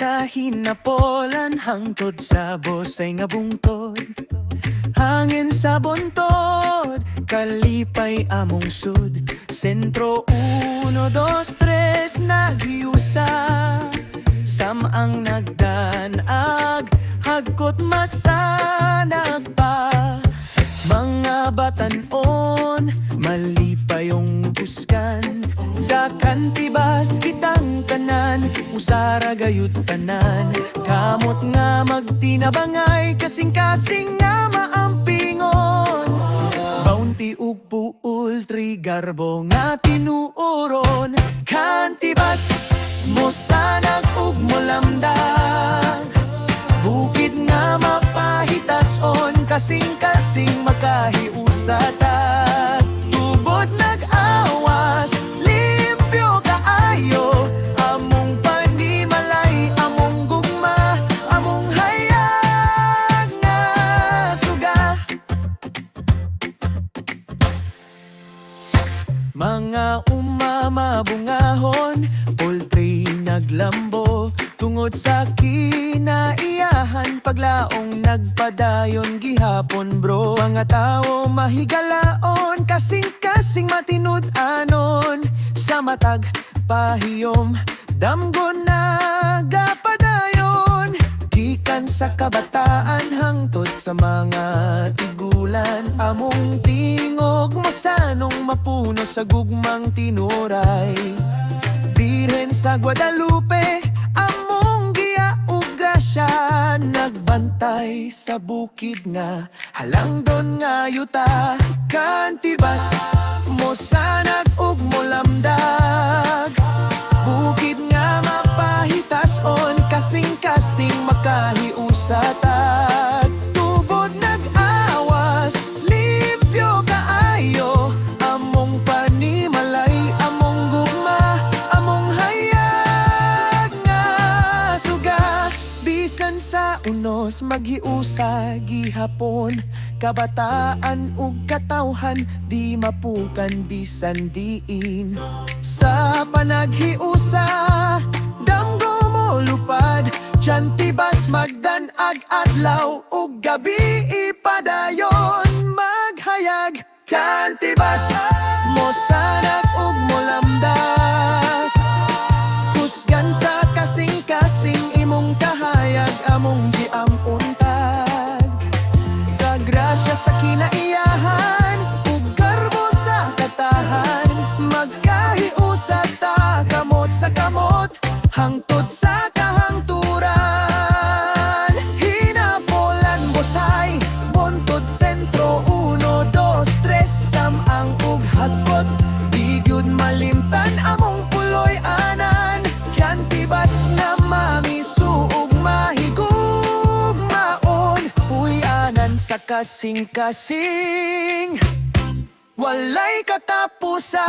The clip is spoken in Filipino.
sa hinapolan hangtod sa bosay nga bungtod. Hangin sa buntod, kalipay among sud. Sentro 1, 2, 3 nagiusa. Samang nagdanag, hagkot masanag pa. Mga batanon, malipay yung buskan. Sa kantibas kitang tanan, usara gayud tanan. Kamot nga magtinabangay, kasing-kasing nga maampingon. Bounty ug puul, trigarbo nga tinuoron. Kantibas, mosanag ug molamdag. Bukid nga mapahitason, kasing-kasing makahiusatag. Tubod nag-awas, limpyo kaayo. Among panimalay, among gugma, among hayag nga suga. Mga umamabungahon, poultry naglambo. Tungod sa kinaiyahan, paglaong nagpadayon gihapon bro. Mga tao mahigalaon, kasing-kasing matinud-anon. Sa matag pahiyom, damgon nagapadayon. Gikan sa kabataan hangtod sa mga tigulan. Among tingog masanong mapuno sa gugmang tinuray. Birhen sa Guadalupe, among giya ug grasya. Nagbantay sa bukid nga halangdon nga yuta. Kantibas, mosanag ug molamdag. Bukid nga mapahitason, kasing-kasing makahiusatag. Tubod nag-awas, limpyo kaayo. Among panimalay, among gugma, among hayag nga suga. Bisan sa unos maghiusa gihapon, kabataan ug katawhan di mapukan bisan diin. Sa panaghiusa, damgo mo lupad. Tiyantibas magdanag adlaw ug gabi ipadayon maghayag. Kantibas, mosanag ug molamdag. Kusgan sa kasing-kasing imong kahayag, among giam untag. Sa grasya sa kinaiyahan, ug garbo sa katahan. Magkahiusa ta, kamot sa kamot, hangtod sa kahangturan. Hinapolan bosay, buntod sentro 1, 2, 3. Samang ug hagkot, di gyud malimtan among puloy anan. Kantibas na mamisuog mahigugmaon. Uyanan sa kasing-kasing, walay katapusan.